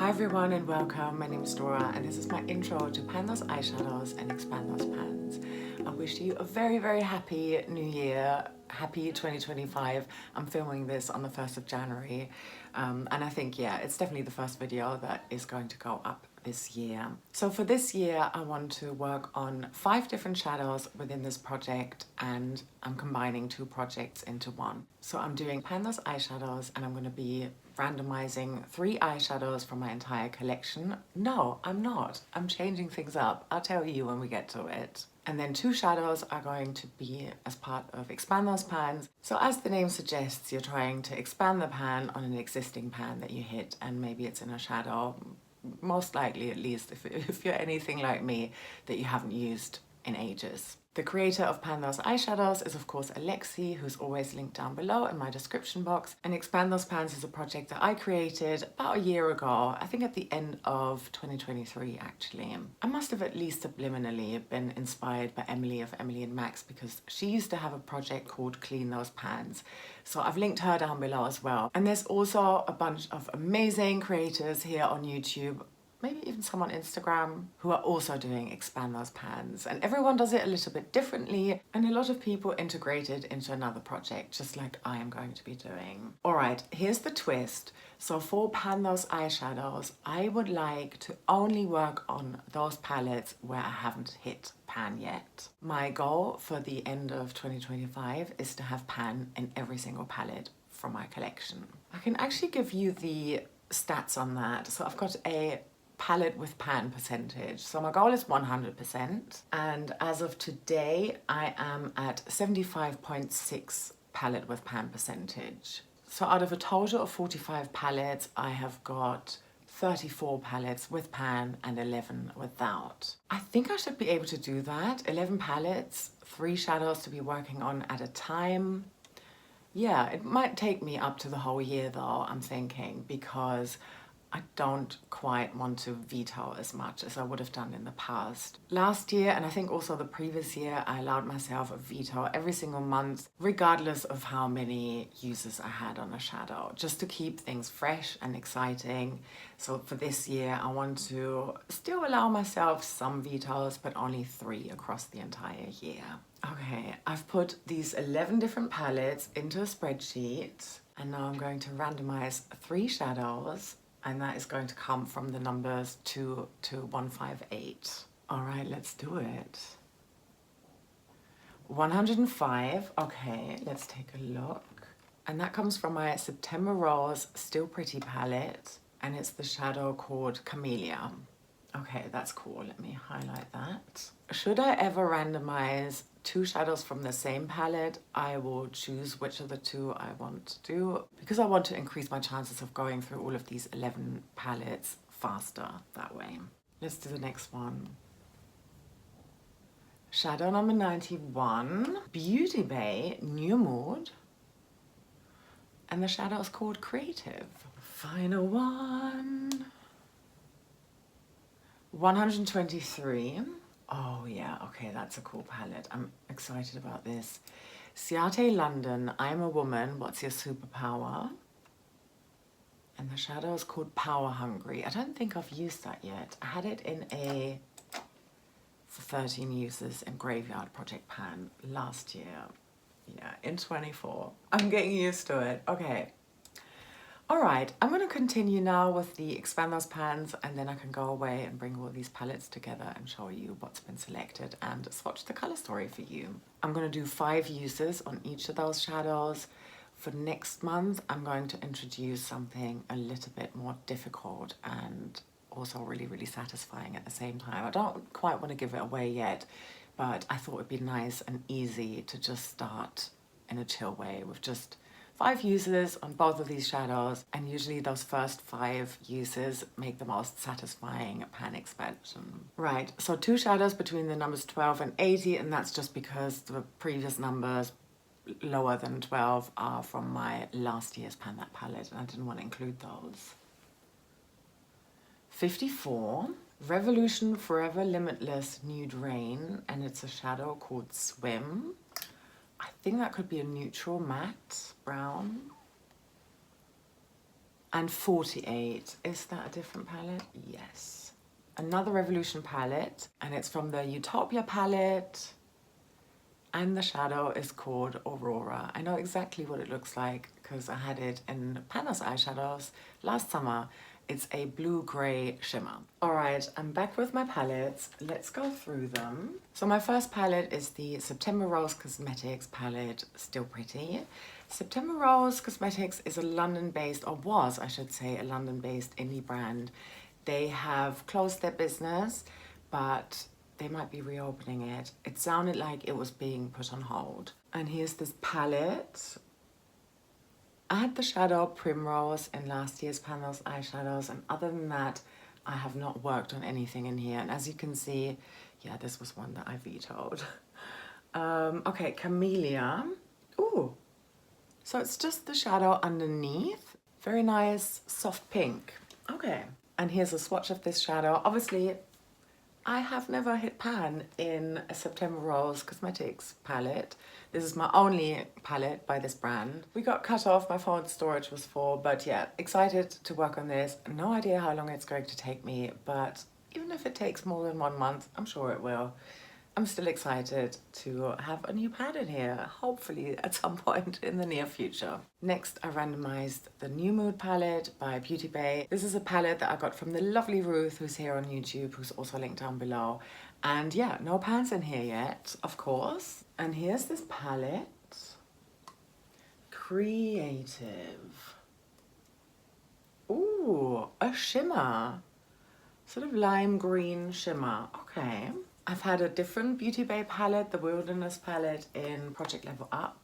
Hi everyone and welcome, my name is Dora and this is my intro to Pan Those Eyeshadows and Expand Those Pans. I wish you a very happy new year, happy 2025. I'm filming this on the 1st of January and I think it's definitely the first video that is going to go up this year. So for this year I want to work on 5 different shadows within this project and I'm combining 2 projects into one. So I'm doing Pan Those Eyeshadows and I'm going to be randomizing 3 eyeshadows from my entire collection. No, I'm not. I'm changing things up. I'll tell you when we get to it. And then 2 shadows are going to be as part of Expand Those Pans. So as the name suggests, you're trying to expand the pan on an existing pan that you hit, and maybe it's in a shadow, most likely at least if you're anything like me, that you haven't used in ages. The creator of Pan Those Eyeshadows is of course Alexy, who's always linked down below in my description box. And Expand Those Pans is a project that I created about a year ago, I think at the end of 2023 actually. I must have at least subliminally been inspired by Emily of Emily and Max because she used to have a project called Clean Those Pans. So I've linked her down below as well. And there's also a bunch of amazing creators here on YouTube, maybe even some on Instagram, who are also doing Expand Those Pans. And everyone does it a little bit differently, and a lot of people integrate it into another project, just like I am going to be doing. All right, here's the twist. So for Pan Those Eyeshadows, I would like to only work on those palettes where I haven't hit pan yet. My goal for the end of 2025 is to have pan in every single palette from my collection. I can actually give you the stats on that. So I've got a palette with pan percentage. So my goal is 100%. And as of today, I am at 75.6 palette with pan percentage. So out of a total of 45 palettes, I have got 34 palettes with pan and 11 without. I think I should be able to do that. 11 palettes, 3 shadows to be working on at a time. Yeah, it might take me up to the whole year though, I'm thinking, because I don't quite want to veto as much as I would have done in the past. Last year, and I think also the previous year, I allowed myself a veto every single month, regardless of how many uses I had on a shadow, just to keep things fresh and exciting. So for this year, I want to still allow myself some vetoes, but only 3 across the entire year. Okay, I've put these 11 different palettes into a spreadsheet, and now I'm going to randomize 3 shadows. And that is going to come from the numbers 2 to 158. All right, let's do it. 105, okay, let's take a look. And that comes from my September Rose Still Pretty palette, and it's the shadow called Camellia. Okay, that's cool, let me highlight that. Should I ever randomize 2 shadows from the same palette, I will choose which of the 2 I want to do, because I want to increase my chances of going through all of these 11 palettes faster that way. Let's do the next one. Shadow number 91, Beauty Bay, New Mood. And the shadow is called Creative. Final one. 123. Oh yeah, okay, that's a cool palette. I'm excited about this. Ciate London, I'm a Woman, What's Your Superpower? And the shadow is called Power Hungry. I don't think I've used that yet. I had it in a for 13 uses in Graveyard Project Pan last year. Yeah, in 24. I'm getting used to it. Okay. All right, I'm going to continue now with the Expand Those Pans, and then I can go away and bring all these palettes together and show you what's been selected and swatch the color story for you. I'm going to do 5 uses on each of those shadows. For next month, I'm going to introduce something a little bit more difficult and also really satisfying at the same time. I don't quite want to give it away yet, but I thought it'd be nice and easy to just start in a chill way with just 5 uses on both of these shadows, and usually those first 5 uses make the most satisfying pan expansion. Right, so 2 shadows between the numbers 12 and 80, and that's just because the previous numbers lower than 12 are from my last year's Pan That palette, and I didn't want to include those. 54, Revolution Forever Limitless Nude Rain, and it's a shadow called Swim. I think that could be a neutral matte brown. And 48, is that a different palette? Yes. Another Revolution palette, and it's from the Utopia palette. And the shadow is called Aurora. I know exactly what it looks like because I had it in Pan Those Eyeshadows last summer. It's a blue-gray shimmer. All right, I'm back with my palettes. Let's go through them. So my first palette is the September Rose Cosmetics palette, Still Pretty. September Rose Cosmetics is a London-based, or was, I should say, a London-based indie brand. They have closed their business, but they might be reopening it. It sounded like it was being put on hold. And here's this palette. I had the shadow Primrose in last year's Pan Those Eyeshadows, and other than that, I have not worked on anything in here. And as you can see, yeah, this was one that I vetoed. Okay, Camellia. Ooh, so it's just the shadow underneath. Very nice, soft pink. Okay, and here's a swatch of this shadow. Obviously, I have never hit pan in a September Rose Cosmetics palette. This is my only palette by this brand. We got cut off, my phone storage was full, but yeah, excited to work on this. No idea how long it's going to take me, but even if it takes more than 1 month, I'm sure it will. I'm still excited to have a new pan in here, hopefully at some point in the near future. Next, I randomized the New Mood palette by Beauty Bay. This is a palette that I got from the lovely Ruth, who's here on YouTube, who's also linked down below. And yeah, no pans in here yet, of course. And here's this palette. Creative. Ooh, a shimmer. Sort of lime green shimmer, okay. I've had a different Beauty Bay palette, the Wilderness palette in Project Level Up.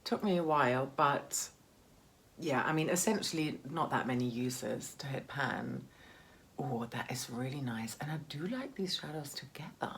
Took me a while, but yeah, I mean, essentially not that many uses to hit pan. Oh, that is really nice. And I do like these shadows together.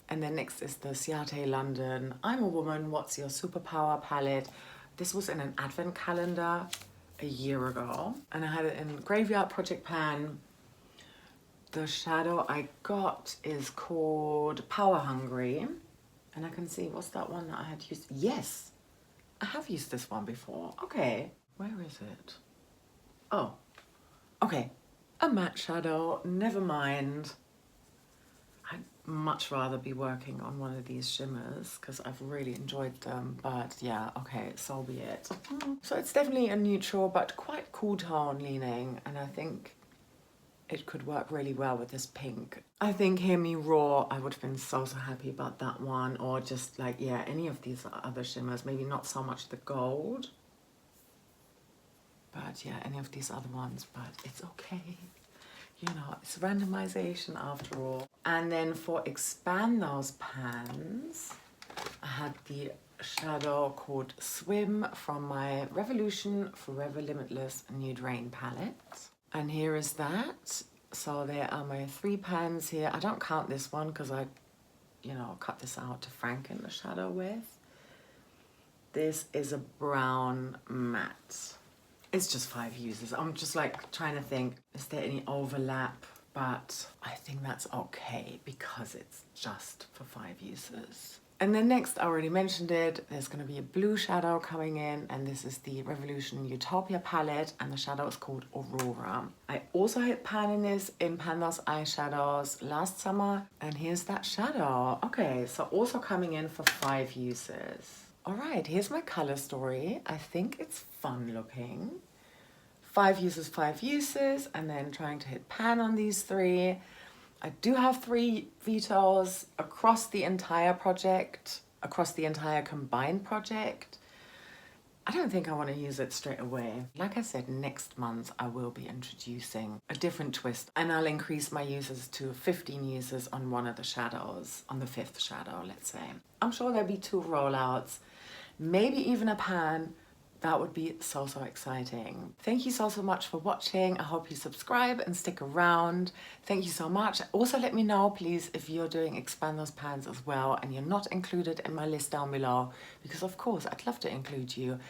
And then next is the Ciate London I'm a Woman, What's Your Superpower palette. This was in an advent calendar a year ago. And I had it in Graveyard Project Pan. The shadow I got is called Power Hungry. And I can see, what's that one that I had used? Yes, I have used this one before. Okay, where is it? Oh, okay, a matte shadow, never mind. I'd much rather be working on one of these shimmers because I've really enjoyed them, but yeah, okay, so be it. So it's definitely a neutral but quite cool tone leaning, and I think it could work really well with this pink. I think Hear Me Roar, I would have been so happy about that one, or just like, yeah, any of these other shimmers, maybe not so much the gold, but yeah, any of these other ones, but it's okay. You know, it's randomization after all. And then for Expand Those pans, I had the shadow called Swim from my Revolution Forever Limitless Nude Rain palette. And here is that. So there are my 3 pans here. I don't count this one because I, you know, cut this out to franken the shadow with. This is a brown matte. It's just 5 uses. I'm just like trying to think, is there any overlap? But I think that's okay because it's just for 5 uses. And then next, I already mentioned it, there's going to be a blue shadow coming in, and this is the Revolution Utopia palette, and the shadow is called Aurora. I also hit pan in this in Pan Those Eyeshadows last summer, and here's that shadow. Okay, so also coming in for 5 uses. All right, here's my color story. I think it's fun looking. 5 uses, 5 uses, and then trying to hit pan on these 3. I do have 3 vetoes across the entire project, across the entire combined project. I don't think I want to use it straight away. Like I said, next month I will be introducing a different twist, and I'll increase my uses to 15 uses on one of the shadows, on the 5th shadow, let's say. I'm sure there'll be 2 rollouts, maybe even a pan. That would be so exciting. Thank you so much for watching. I hope you subscribe and stick around. Thank you so much. Also let me know, please, if you're doing Expand Those pans as well and you're not included in my list down below, because of course I'd love to include you.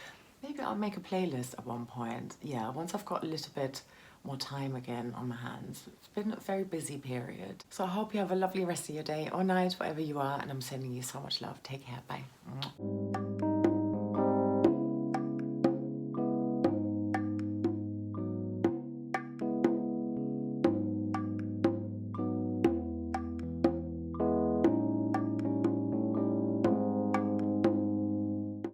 Maybe I'll make a playlist at one point. Yeah, once I've got a little bit more time again on my hands. It's been a very busy period. So I hope you have a lovely rest of your day or night, wherever you are, and I'm sending you so much love. Take care, bye.